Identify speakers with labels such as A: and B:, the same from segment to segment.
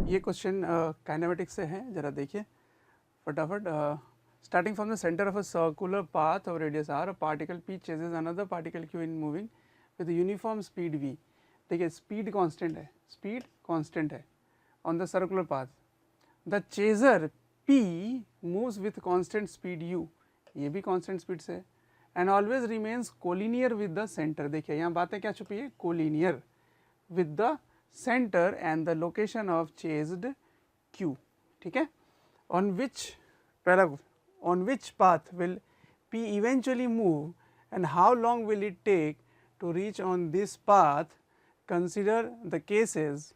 A: ये question kinematics से है, जरा देखिए फटाफट। Starting from the centre of a circular path of radius are, a particle P chases another particle Q in moving with uniform speed V. देखिए speed constant है, speed constant है on the circular path. The chaser P moves with constant speed U, ये भी constant speed से है, and always remains collinear with the centre. देखिए यहाँ बातें क्या छुपी है, collinear with the center and the location of chased q, ठीक है। on which path will p eventually move and how long will it take to reach on this path, consider the cases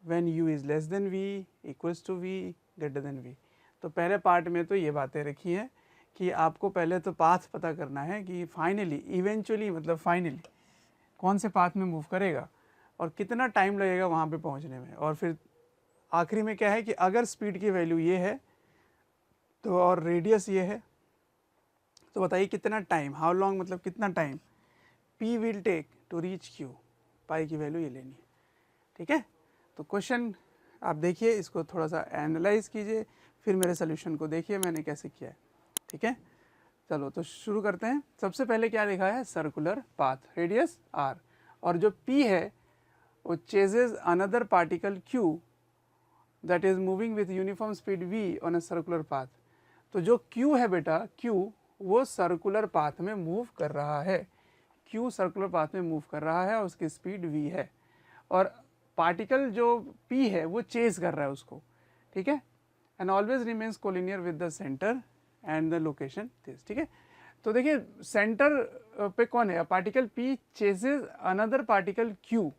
A: when u is less than v, equals to v, greater than v। तो पहले part में तो ये बातें रखी हैं कि आपको पहले तो पाथ पता करना है कि फाइनली इवेंचुअली मतलब फाइनली कौन से पाथ में मूव करेगा और कितना टाइम लगेगा वहाँ पे पहुँचने में, और फिर आखिरी में क्या है कि अगर स्पीड की वैल्यू ये है तो और रेडियस ये है तो बताइए कितना टाइम, हाउ लॉन्ग मतलब कितना time p will take to reach q, pi की वैल्यू ये लेनी है, ठीक है। तो क्वेश्चन आप देखिए, इसको थोड़ा सा एनालाइज कीजिए, फिर मेरे सोल्यूशन को देखिए मैंने कैसे किया है, ठीक है। चलो तो शुरू करते हैं। सबसे पहले क्या लिखा है, सर्कुलर पाथ, रेडियस r, और जो p है वो ceases another particle q that is moving with uniform speed v on a circular path. तो जो q है बेटा, q वो सर्कुलर पाथ में मूव कर रहा है, q सर्कुलर पाथ में मूव कर रहा है और उसकी स्पीड v है, और पार्टिकल जो p है वो चेज कर रहा है उसको, ठीक है। And always remains collinear with the centre and the location this, ठीक है। तो देखिए सेंटर पे कौन है, particle p chases another particle q,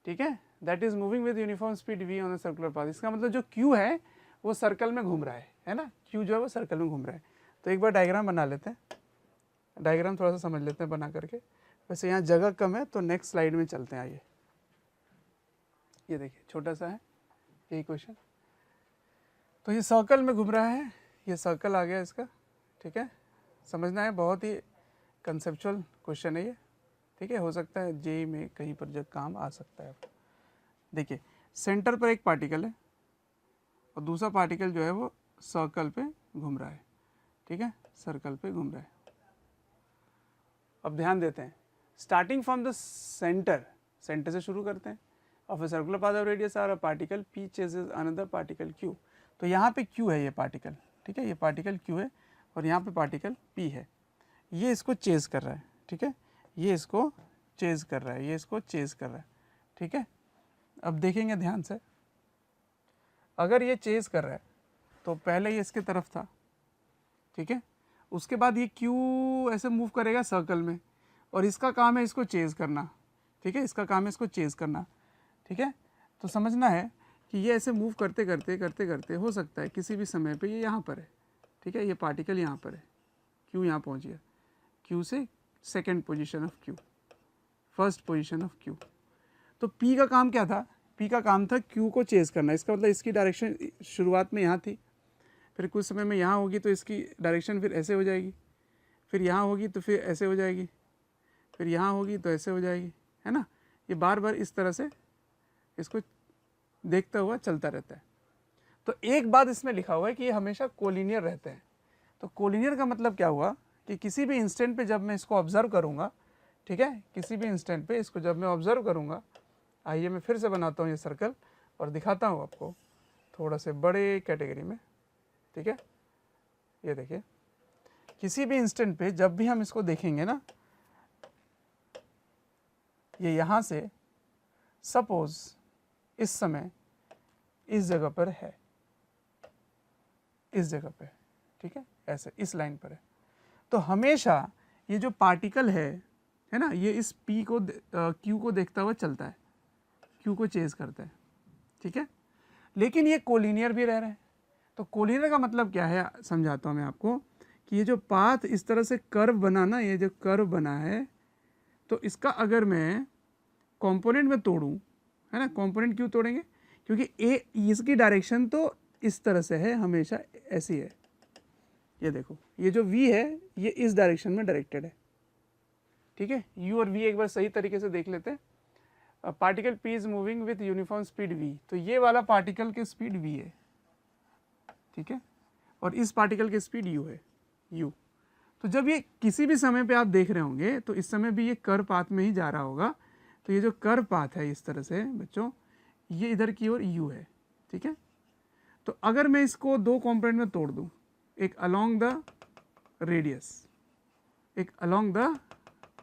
A: ठीक है, that is moving with uniform speed v on the circular path. इसका मतलब जो q है वो सर्कल में घूम रहा है ना, q जो है वो सर्कल में घूम रहा है। तो एक बार डायग्राम बना लेते हैं, डायग्राम थोड़ा सा समझ लेते हैं बना करके। वैसे यहाँ जगह कम है तो नेक्स्ट स्लाइड में चलते हैं, आइए। ये देखिए छोटा सा है यही क्वेश्चन। तो ये सर्कल में घूम रहा है, ये सर्कल आ गया इसका, ठीक है। समझना है, बहुत ही कंसेप्चुअल क्वेश्चन है ये, ठीक है। हो सकता है जेई में कहीं पर जब काम आ सकता है। देखिए सेंटर पर एक पार्टिकल है और दूसरा पार्टिकल जो है वो सर्कल पे घूम रहा है, ठीक है, सर्कल पे घूम रहा है। अब ध्यान देते हैं, starting from the centre, centre से शुरू करते हैं, of a circular path of radius are, a particle p chases another particle q। तो यहाँ पे q है ये पार्टिकल, ठीक है, ये पार्टिकल q है और यहाँ पे पार्टिकल p है, ये इसको चेज कर रहा है, ठीक है, ये इसको चेज कर रहा है, ये इसको चेज कर रहा है, ठीक है। अब देखेंगे ध्यान से, अगर ये चेज कर रहा है तो पहले ये इसके तरफ था, ठीक है, उसके बाद ये q ऐसे मूव करेगा सर्कल में और इसका काम है इसको चेज करना, ठीक है, इसका काम है इसको चेज करना, ठीक है। तो समझना है कि ये ऐसे मूव करते करते करते करते हो सकता है किसी भी समय पे ये यहाँ पर है, ठीक है, ये पार्टिकल यहाँ पर है, q यहाँ पहुँच गया, q से second position of q, first position of q। तो p का काम क्या था, p का काम था q को चेज करना। इसका मतलब इसकी डायरेक्शन शुरुआत में यहाँ थी, फिर कुछ समय में यहाँ होगी तो इसकी डायरेक्शन फिर ऐसे हो जाएगी, फिर यहाँ होगी तो फिर ऐसे हो जाएगी, फिर यहाँ होगी तो ऐसे हो जाएगी, है ना। ये बार बार इस तरह से इसको देखता हुआ चलता रहता है। तो एक बात इसमें लिखा हुआ है कि ये हमेशा कोलिनियर रहते हैं। तो कोलिनियर का मतलब क्या हुआ कि किसी भी इंस्टेंट पे जब मैं इसको ऑब्जर्व करूँगा, ठीक है, किसी भी इंस्टेंट पे इसको जब मैं ऑब्जर्व करूँगा, आइए मैं फिर से बनाता हूँ ये सर्कल और दिखाता हूँ आपको थोड़ा से बड़े कैटेगरी में, ठीक है। ये देखिए किसी भी इंस्टेंट पे जब भी हम इसको देखेंगे ना, ये यहाँ से सपोज इस समय इस जगह पर है, इस जगह पे, ठीक है, ऐसे इस लाइन पर है, तो हमेशा ये जो पार्टिकल है ना, ये इस p को q को देखता हुआ चलता है, q को चेज करता है, ठीक है, लेकिन ये कोलिनियर भी रह रहे हैं। तो कोलिनियर का मतलब क्या है, समझाता हूँ मैं आपको कि ये जो पाथ इस तरह से कर्व बना ना, ये जो कर्व बना है, तो इसका अगर मैं कंपोनेंट में तोड़ूं, है ना, कंपोनेंट क्यों तोड़ेंगे, क्योंकि इसकी डायरेक्शन तो इस तरह से है, हमेशा ऐसी है। ये देखो ये जो v है ये इस डायरेक्शन में डायरेक्टेड है, ठीक है। u और v एक बार सही तरीके से देख लेते हैं। Particle P is moving with uniform speed v, तो ये वाला पार्टिकल की स्पीड v है, ठीक है, और इस पार्टिकल की स्पीड u है, u। तो जब ये किसी भी समय पे आप देख रहे होंगे तो इस समय भी ये कर्व पाथ में ही जा रहा होगा, तो ये जो कर्व पाथ है इस तरह से बच्चों, ये इधर की ओर u है, ठीक है। तो अगर मैं इसको दो कंपोनेंट में तोड़ दूं, एक अलोंग द रेडियस, एक अलोंग द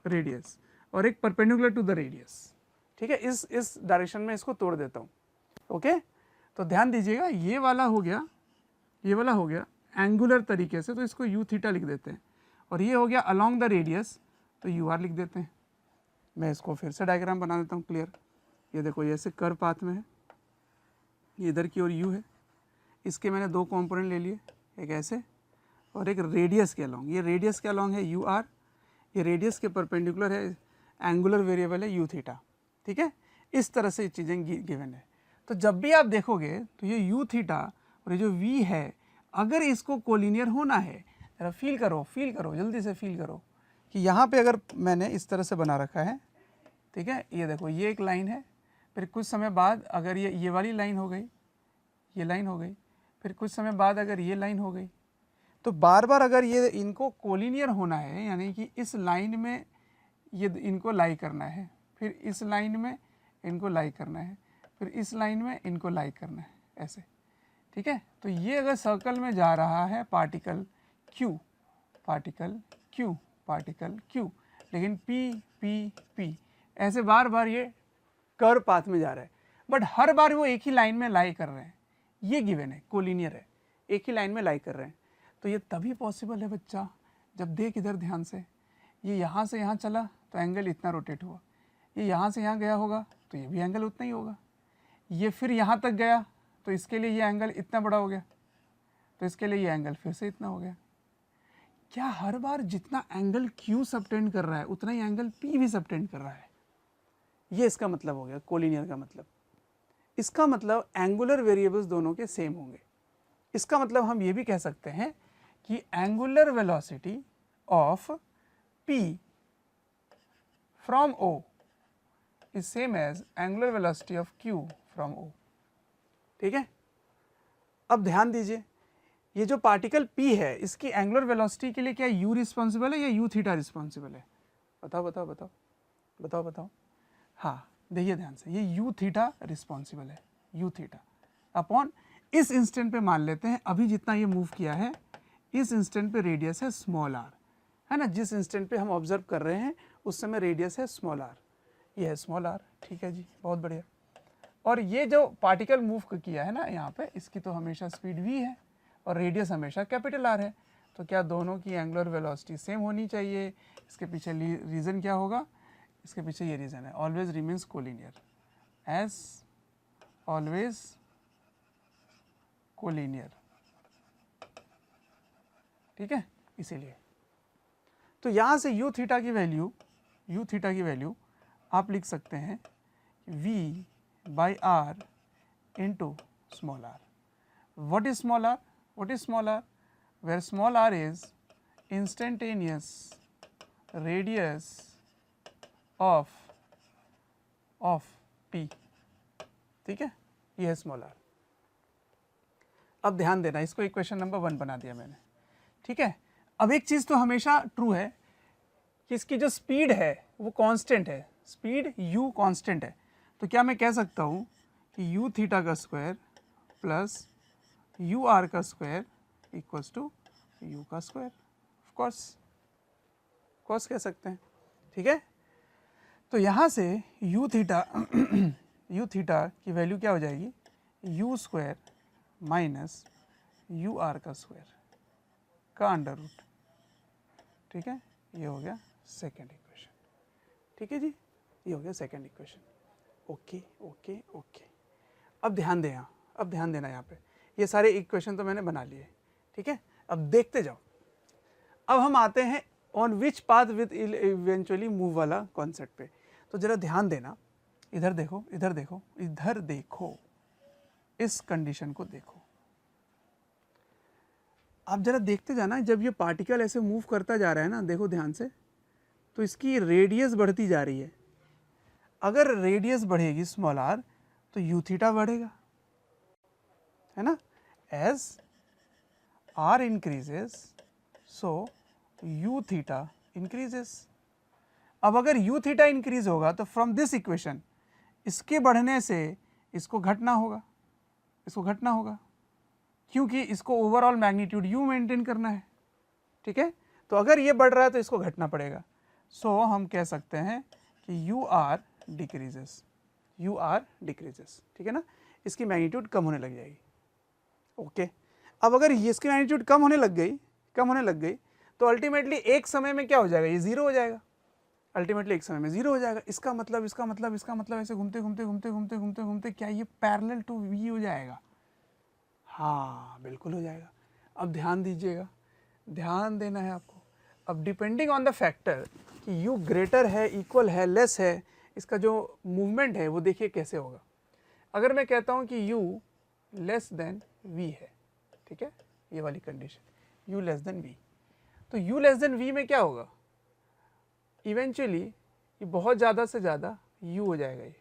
A: रेडियस और एक परपेंडिकुलर टू द रेडियस, ठीक है, इस डायरेक्शन में इसको तोड़ देता हूँ, ओके। तो ध्यान दीजिएगा, ये वाला हो गया, ये वाला हो गया एंगुलर तरीके से, तो इसको u थीटा लिख देते हैं, और ये हो गया अलोंग द रेडियस, तो u r लिख देते हैं। मैं इसको फिर से डायग्राम बना देता हूँ क्लियर। ये देखो, ये ऐसे कर्व पाथ में है, ये इधर की ओर u है, इसके मैंने दो कंपोनेंट ले लिए, एक ऐसे और एक रेडियस के अलोंग, ये रेडियस के अलोंग है u r, ये रेडियस के परपेंडिकुलर है, एंगुलर वेरिएबल है u थीटा, ठीक है। इस तरह से चीज़ें गिवन है। तो जब भी आप देखोगे तो ये u थीटा और ये जो v है, अगर इसको कोलिनियर होना है, जरा फील करो जल्दी से फील करो कि यहाँ पे अगर मैंने इस तरह से बना रखा है, ठीक है, ये देखो ये एक लाइन है, फिर कुछ समय बाद अगर ये वाली लाइन हो गई, ये लाइन हो गई, फिर कुछ समय बाद अगर ये लाइन हो गई, तो बार बार अगर ये इनको कोलिनियर होना है, यानी कि इस लाइन में ये इनको लाई करना है, फिर इस लाइन में इनको लाई करना है, फिर इस लाइन में इनको लाई करना है, ऐसे, ठीक है। तो ये अगर सर्कल में जा रहा है particle Q, particle Q, particle Q, लेकिन P ऐसे बार बार ये कर्व पाथ में जा रहा है, बट हर बार वो एक ही लाइन में लाई कर रहे हैं, ये गिवन है, कोलिनियर है, एक ही लाइन में लाई कर रहे हैं। तो ये तभी पॉसिबल है बच्चा, जब देख इधर ध्यान से, ये यहाँ से यहाँ चला तो एंगल इतना रोटेट हुआ, ये यहाँ से यहाँ गया होगा तो ये भी एंगल उतना ही होगा, ये फिर यहाँ तक गया तो इसके लिए ये एंगल इतना बड़ा हो गया, तो इसके लिए ये एंगल फिर से इतना हो गया। क्या हर बार जितना एंगल Q सबटेंड कर रहा है उतना ही एंगल P भी सबटेंड कर रहा है? ये इसका मतलब हो गया कोलिनियर का मतलब। इसका मतलब एंगुलर वेरिएबल्स दोनों के सेम होंगे। इसका मतलब हम ये भी कह सकते हैं कि angular velocity of P from O is same as angular velocity of Q from O, ठीक है। अब ध्यान दीजिए, ये जो पार्टिकल P है इसकी एंगुलर वेलोसिटी के लिए क्या u रिस्पॉन्सिबल है या u थीटा रिस्पॉन्सिबल है? बताओ। हाँ, देखिए ध्यान से, ये u थीटा रिस्पॉन्सिबल है, u थीटा अपॉन इस इंस्टेंट पे मान लेते हैं अभी जितना ये मूव किया है, इस इंस्टेंट पे रेडियस है स्मॉल r, है ना, जिस इंस्टेंट पे हम ऑब्जर्व कर रहे हैं उस समय रेडियस है स्मॉल r, ये है स्मॉल r, ठीक है जी, बहुत बढ़िया। और ये जो पार्टिकल मूव किया है ना यहाँ पे, इसकी तो हमेशा स्पीड v है और रेडियस हमेशा कैपिटल R है, तो क्या दोनों की एंगुलर वेलोसिटी सेम होनी चाहिए? इसके पीछे रीज़न क्या होगा? इसके पीछे ये रीज़न है, always remains collinear, as always collinear, ठीक है, इसीलिए। तो यहाँ से u थीटा की वैल्यू आप लिख सकते हैं v by r into small r. What is small r? Where small r is instantaneous radius of P, ठीक है, ये है स्मॉल r। अब ध्यान देना, इसको इक्वेशन नंबर 1 बना दिया मैंने, ठीक है। अब एक चीज़ तो हमेशा ट्रू है कि इसकी जो स्पीड है वो कांस्टेंट है, स्पीड u कांस्टेंट है, तो क्या मैं कह सकता हूँ कि u थीटा का स्क्वायर प्लस u r का स्क्वायर इक्वल्स टू u का स्क्वायर, ऑफ कोर्स कह सकते हैं, ठीक है। तो यहाँ से u थीटा की वैल्यू क्या हो जाएगी, u square minus u r का स्क्वायर का अंडर रूट, ठीक है, ये हो गया सेकेंड इक्वेशन, ठीक है जी, ये हो गया सेकेंड इक्वेशन। ओके। अब ध्यान देना यहाँ पे, ये सारे इक्वेशन तो मैंने बना लिए, ठीक है। अब देखते जाओ, अब हम आते हैं on which path with eventually move वाला कॉन्सेप्ट पे। तो जरा ध्यान देना, इधर देखो, इस कंडीशन को देखो, आप जरा देखते जाना, जब ये पार्टिकल ऐसे मूव करता जा रहा है ना, देखो ध्यान से, तो इसकी रेडियस बढ़ती जा रही है। अगर रेडियस बढ़ेगी स्मॉल r तो u थीटा बढ़ेगा, है ना, as r increases so u theta increases. अब अगर u थीटा इंक्रीज होगा तो फ्रॉम दिस इक्वेशन इसके बढ़ने से इसको घटना होगा, इसको घटना होगा, क्योंकि इसको ओवरऑल मैग्नीट्यूड u मेंटेन करना है, ठीक है। तो अगर ये बढ़ रहा है तो इसको घटना पड़ेगा। सो हम कह सकते हैं कि u r decreases, u r decreases, ठीक है ना, इसकी मैग्नीट्यूड कम होने लग जाएगी। ओके, अब अगर ये इसकी मैग्नीट्यूड कम होने लग गई तो अल्टीमेटली एक समय में क्या हो जाएगा, ये जीरो हो जाएगा, अल्टीमेटली एक समय में जीरो हो जाएगा। इसका मतलब ऐसे घूमते क्या ये पैरेलल टू v हो जाएगा? हाँ बिल्कुल हो जाएगा। अब ध्यान दीजिएगा, ध्यान देना है आपको। अब डिपेंडिंग ऑन द फैक्टर कि u ग्रेटर है, इक्वल है, लेस है, इसका जो मूवमेंट है वो देखिए कैसे होगा। अगर मैं कहता हूँ कि u लेस देन v है, ठीक है, ये वाली condition u less than v, तो u लेस देन v में क्या होगा, इवेंचुअली ये बहुत ज़्यादा से ज़्यादा u हो जाएगा ये,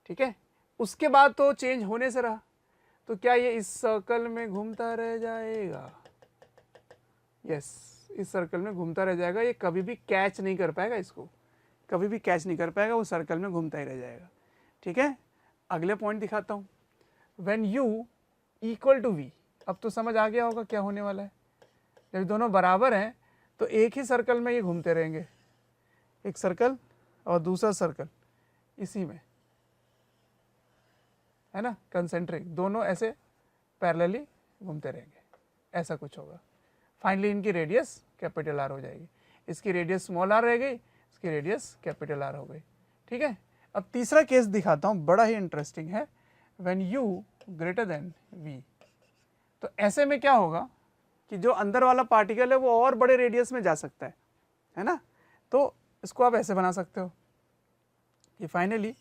A: ठीक है। उसके बाद तो चेंज होने से रहा, तो क्या ये इस सर्कल में घूमता रह जाएगा? यस, इस सर्कल में घूमता रह जाएगा, ये कभी भी कैच नहीं कर पाएगा, इसको कभी भी कैच नहीं कर पाएगा, वो सर्कल में घूमता ही रह जाएगा, ठीक है। अगले पॉइंट दिखाता हूँ, when u equal to v, अब तो समझ आ गया होगा क्या होने वाला है। जब दोनों बराबर हैं तो एक ही सर्कल में ये घूमते रहेंगे, एक सर्कल और दूसरा सर्कल इसी में, है ना, कंसेंट्रिक, दोनों ऐसे पैरेलली घूमते रहेंगे, ऐसा कुछ होगा। फाइनली इनकी रेडियस कैपिटल R हो जाएगी, इसकी रेडियस स्मॉल r रह गई, इसकी रेडियस कैपिटल R हो गई, ठीक है। अब तीसरा केस दिखाता हूँ, बड़ा ही इंटरेस्टिंग है, when u greater than v। तो ऐसे में क्या होगा कि जो अंदर वाला पार्टिकल है वो और बड़े रेडियस में जा सकता है ना। तो इसको आप ऐसे बना सकते हो कि फाइनली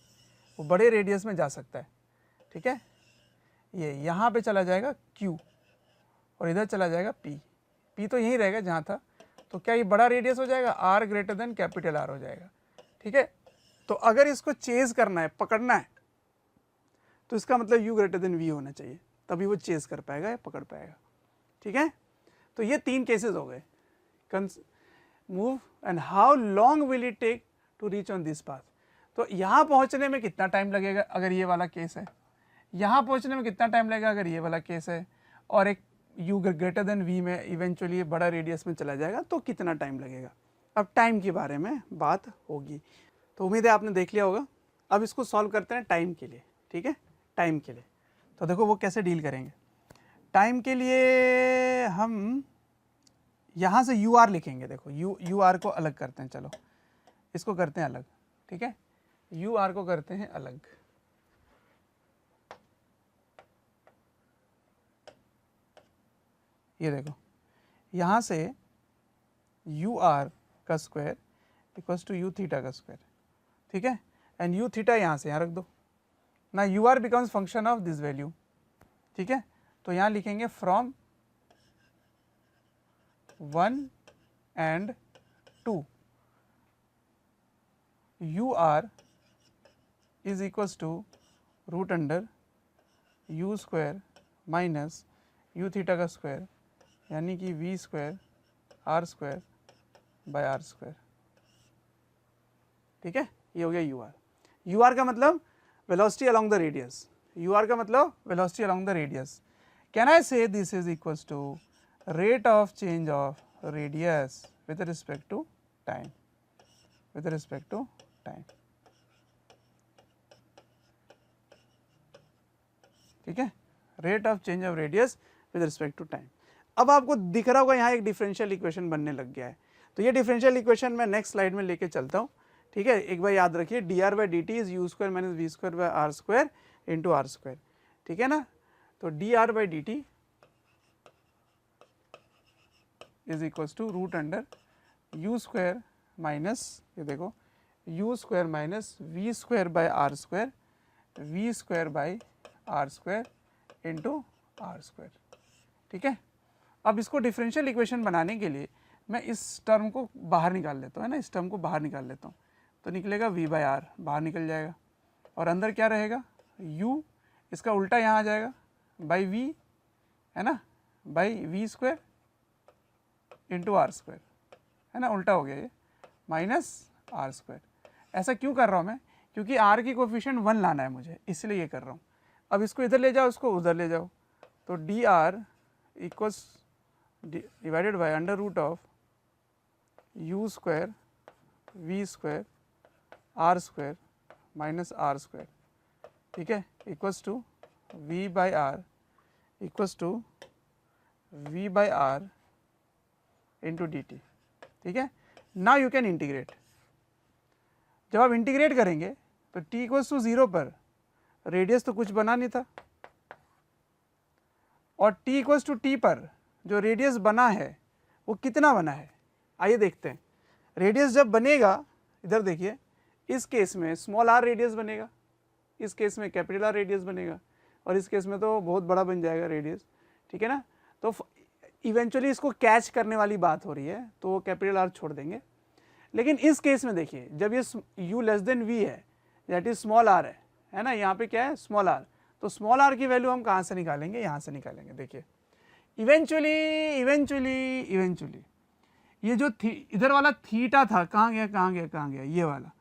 A: वो बड़े रेडियस में जा सकता है, ठीक है। ये यहाँ पे चला जाएगा Q और इधर चला जाएगा P, P तो यहीं रहेगा जहाँ था, तो क्या ये बड़ा रेडियस हो जाएगा, R greater than capital R हो जाएगा, ठीक है। तो अगर इसको चेज करना है, पकड़ना है, तो इसका मतलब u ग्रेटर देन v होना चाहिए, तभी वो चेज कर पाएगा या पकड़ पाएगा, ठीक है। तो ये तीन केसेस हो गए, move and how long will it take to reach on this path. तो यहाँ पहुँचने में कितना टाइम लगेगा अगर ये वाला केस है, यहाँ पहुँचने में कितना टाइम लगेगा अगर ये वाला केस है, और एक u ग्रेटर देन v में इवेंचुअली बड़ा रेडियस में चला जाएगा तो कितना टाइम लगेगा। अब टाइम के बारे में बात होगी, तो उम्मीद है आपने देख लिया होगा। अब इसको सॉल्व करते हैं टाइम के लिए, ठीक है, टाइम के लिए। तो देखो वो कैसे डील करेंगे। टाइम के लिए हम यहाँ से यू आर लिखेंगे, देखो यू आर को अलग करते हैं, चलो इसको करते हैं अलग, ठीक है, यू आर को करते हैं अलग। ये देखो यहाँ से यू आर का square equals to u theta का स्क्वायर, ठीक है, एंड यू थीटा यहाँ से यहाँ रख दो ना, u r becomes function of this value, ठीक है। तो यहाँ लिखेंगे from 1 and 2 u r is equals to root under u square minus u theta का स्क्वायर, यानी कि v square r square by r square, ठीक है। ये हो गया यू आर। यू आर का मतलब velocity along the radius, U are का मतलब velocity along the radius. Can I say this is equals to rate of change of radius with respect to time, with respect to time, ठीक है, rate of change of radius with respect to time। अब आपको दिख रहा होगा यहाँ एक differential equation बनने लग गया है, तो ये डिफरेंशियल इक्वेशन मैं नेक्स्ट स्लाइड में लेके चलता हूँ, ठीक है। एक बार याद रखिए d r by d t is u square minus v square by r square into r square, ठीक है ना। तो d r by d t is equals to root under u square minus, ये देखो u square minus v square by r square, v square by r square into r square, ठीक है। अब इसको डिफरेंशियल इक्वेशन बनाने के लिए मैं इस टर्म को बाहर निकाल लेता हूँ, है ना, इस टर्म को बाहर निकाल लेता हूँ, तो निकलेगा v बाई आर, बाहर निकल जाएगा, और अंदर क्या रहेगा u, इसका उल्टा यहाँ आ जाएगा बाई v, है ना, by v square into r square, है ना, उल्टा हो गया ये, माइनस आर स्क्वायर। ऐसा क्यों कर रहा हूँ मैं, क्योंकि r की कोफिशिएंट 1 लाना है मुझे, इसलिए ये कर रहा हूँ। अब इसको इधर ले जाओ, उसको उधर ले जाओ, तो d r equals divided by under root of u square v square r square minus r square, ठीक है, equals to v by r equals to v by r into d t, ठीक है। Now you can integrate. जब आप integrate करेंगे तो t equals to 0 पर radius तो कुछ बना नहीं था, और t इक्वल्स टू t पर जो रेडियस बना है वो कितना बना है, आइए देखते हैं। रेडियस जब बनेगा, इधर देखिए, इस केस में स्मॉल r रेडियस बनेगा, इस केस में कैपिटल R रेडियस बनेगा, और इस केस में तो बहुत बड़ा बन जाएगा रेडियस, ठीक है ना। तो इवेंचुअली इसको कैच करने वाली बात हो रही है, तो कैपिटल R छोड़ देंगे। लेकिन इस केस में देखिए, जब ये u लेस देन v है, दैट इज स्मॉल r है ना, यहाँ पे क्या है स्मॉल r, तो स्मॉल r की वैल्यू हम कहाँ से निकालेंगे, यहाँ से निकालेंगे। देखिए इवेंचुअली ये जो इधर वाला थीटा था, कहाँ गया, ये वाला,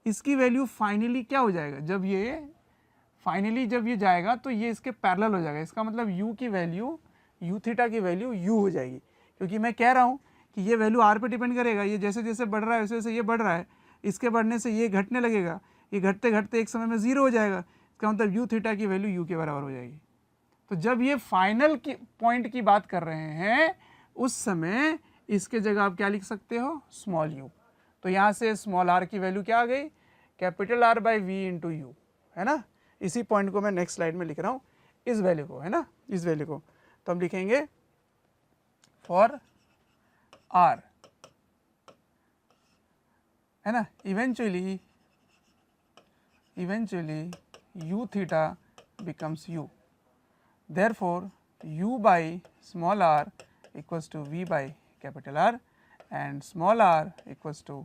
A: इसकी वैल्यू फाइनली क्या हो जाएगा, जब ये जाएगा तो ये इसके पैरेलल हो जाएगा। इसका मतलब u की वैल्यू, u थीटा की वैल्यू u हो जाएगी, क्योंकि मैं कह रहा हूँ कि ये वैल्यू r पे डिपेंड करेगा। ये जैसे जैसे बढ़ रहा है वैसे वैसे ये बढ़ रहा है, इसके बढ़ने से ये घटने लगेगा, ये घटते घटते एक समय में 0 हो जाएगा। इसका मतलब u थीटा की वैल्यू u के बराबर हो जाएगी। तो जब ये फाइनल की पॉइंट की बात कर रहे हैं, उस समय इसके जगह आप क्या लिख सकते हो, स्मॉल u। तो यहाँ से स्मॉल r की वैल्यू क्या आ गई, capital R by v into u, है ना। इसी पॉइंट को मैं नेक्स्ट स्लाइड में लिख रहा हूँ, इस वैल्यू को, है ना, इस वैल्यू को। तो हम लिखेंगे फॉर r, है ना, eventually u theta becomes u, therefore u by small r equals to v by capital R and small r equals to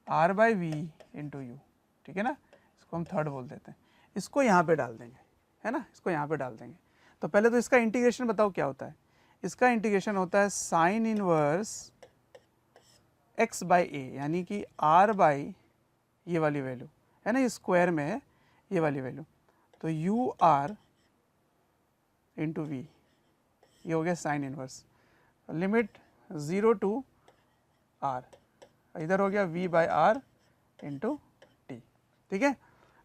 A: r by v into u, ठीक है ना। इसको हम थर्ड बोल देते हैं, इसको यहाँ पे डाल देंगे, है ना, इसको यहाँ पे डाल देंगे। तो पहले तो इसका इंटीग्रेशन बताओ क्या होता है। इसका इंटीग्रेशन होता है साइन इनवर्स x बाई ए, यानी कि r बाई ये वाली वैल्यू, है ना, ये स्क्वायर में है ये वाली वैल्यू, तो u r इंटू वी, ये हो गया sine inverse, limit 0 to r, इधर हो गया v by r into t, ठीक है।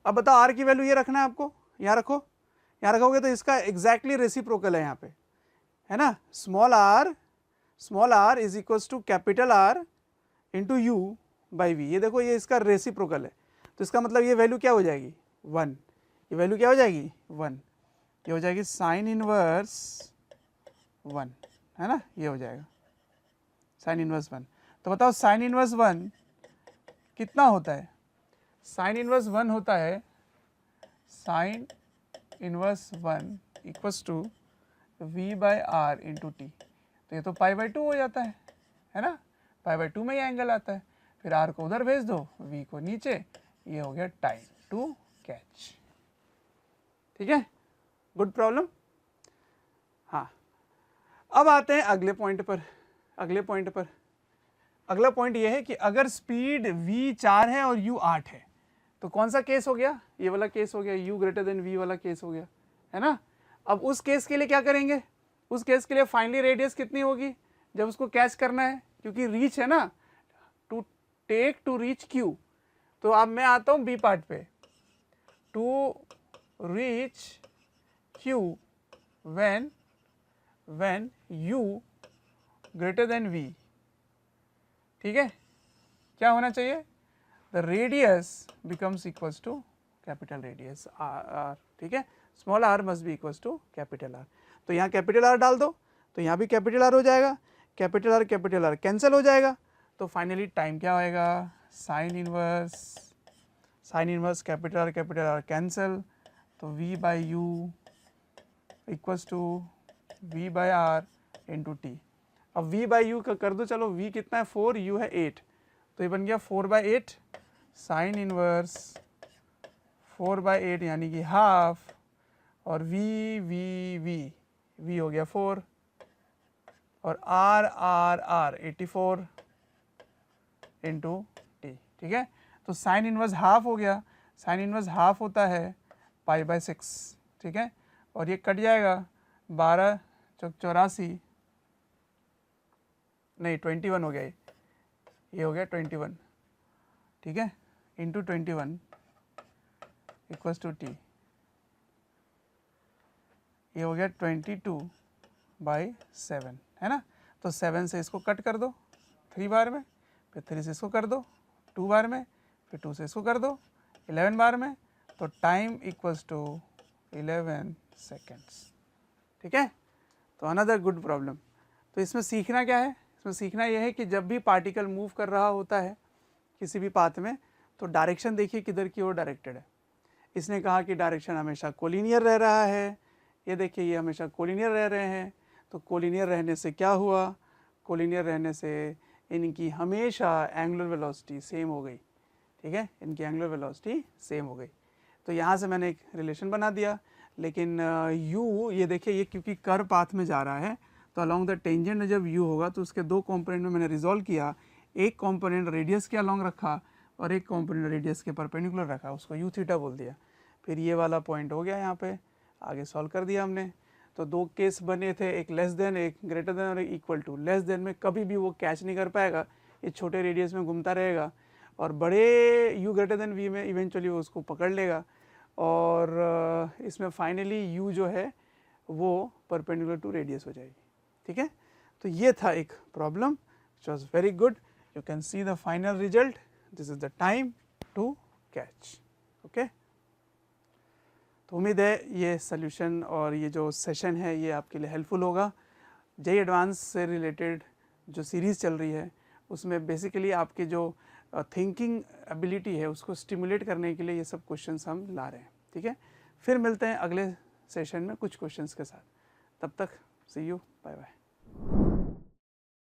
A: अब बताओ r की वैल्यू ये रखना है आपको, यहाँ रखो, यहाँ रखोगे तो इसका एग्जैक्टली रेसिप्रोकल है यहाँ पे, है ना। Small r is equals to capital R into u by v, ये देखो ये इसका रेसिप्रोकल है, तो इसका मतलब ये वैल्यू क्या हो जाएगी 1, ये वैल्यू क्या हो जाएगी 1, ये हो जाएगी साइन इनवर्स 1, है ना, ये हो जाएगा साइन इनवर्स 1। तो बताओ साइन इनवर्स 1 कितना होता है, साइन इनवर्स 1 होता है sine inverse 1 equals to v by r into t, तो ये तो पाई बाई 2 हो जाता है ना, पाई बाई 2 में ये एंगल आता है, फिर r को उधर भेज दो, v को नीचे, ये हो गया टाइम टू कैच, ठीक है, गुड प्रॉब्लम। हाँ, अब आते हैं अगले पॉइंट पर। अगला पॉइंट ये है कि अगर स्पीड v 4 है और u 8 है, तो कौन सा केस हो गया, ये वाला केस हो गया, u ग्रेटर देन v वाला केस हो गया, है ना। अब उस केस के लिए क्या करेंगे, उस केस के लिए फाइनली रेडियस कितनी होगी जब उसको कैच करना है, क्योंकि रीच है ना, टू रीच q। तो अब मैं आता हूँ बी पार्ट पे, to reach q when u greater than v, ठीक है। क्या होना चाहिए, the radius becomes equals to capital radius r, ठीक है, small r must be equals to capital R। तो यहाँ कैपिटल R डाल दो, तो यहाँ भी कैपिटल R हो जाएगा, कैपिटल R कैंसिल हो जाएगा, तो फाइनली टाइम क्या होएगा, sine inverse capital R cancel, तो v by u equals to v by r into t. अब v बाई यू का कर दो, चलो v कितना है 4, u है 8, तो ये बन गया 4 बाई 8 साइन इनवर्स 4/8 यानी कि हाफ, और v हो गया 4, और r 84 इंटू टी, ठीक है। तो साइन इनवर्स हाफ हो गया, साइन इनवर्स हाफ होता है π/6, ठीक है, और ये कट जाएगा 12 चौक 84, नहीं 21 हो गया, ये हो गया 21, ठीक है, इंटू 21 इक्वल्स टू टी, ये हो गया 22/7, है ना। तो 7 से इसको कट कर दो 3 बार में, फिर 3 से इसको कर दो 2 बार में, फिर 2 से इसको कर दो 11 बार में, तो टाइम इक्वल्स टू 11 सेकेंड्स, ठीक है। तो अनदर गुड प्रॉब्लम। तो इसमें सीखना क्या है, इसमें सीखना यह है कि जब भी पार्टिकल मूव कर रहा होता है किसी भी पाथ में, तो डायरेक्शन देखिए किधर की ओर डायरेक्टेड है। इसने कहा कि डायरेक्शन हमेशा कोलिनियर रह रहा है, ये देखिए ये हमेशा कोलिनियर रह रहे हैं। तो कोलिनियर रहने से क्या हुआ, कोलिनियर रहने से इनकी हमेशा एंगुलर वेलोसिटी सेम हो गई, ठीक है, इनकी एंगुलर वेलोसिटी सेम हो गई। तो यहाँ से मैंने एक रिलेशन बना दिया, लेकिन u ये देखिए ये क्योंकि कर्व पाथ में जा रहा है, तो अलॉन्ग द टेंजेंट में जब u होगा तो उसके दो कंपोनेंट में मैंने रिजॉल्व किया, एक कंपोनेंट रेडियस के अलॉन्ग रखा और एक कंपोनेंट रेडियस के परपेंडिकुलर रखा, उसको u थीटा बोल दिया। फिर ये वाला पॉइंट हो गया, यहाँ पे आगे सॉल्व कर दिया हमने। तो दो केस बने थे, एक लेस देन, एक ग्रेटर देन और एक इक्वल टू। लेस देन में कभी भी वो कैच नहीं कर पाएगा, ये छोटे रेडियस में घूमता रहेगा, और बड़े u ग्रेटर देन v में इवेंचुअली वो उसको पकड़ लेगा, और इसमें फाइनली u जो है वो परपेंडिकुलर टू रेडियस हो जाएगी, ठीक है। तो ये था एक problem which was very good. You can see the final result, this is the time to catch, okay. तो उम्मीद है ये सोल्यूशन और ये जो सेशन है ये आपके लिए हेल्पफुल होगा। जेईई एडवांस से रिलेटेड जो सीरीज़ चल रही है उसमें बेसिकली आपके जो थिंकिंग एबिलिटी है उसको स्टिमुलेट करने के लिए ये सब क्वेश्चंस हम ला रहे हैं, ठीक है। फिर मिलते हैं अगले सेशन में कुछ क्वेश्चंस के साथ, तब तक सी यू, बाय बाय।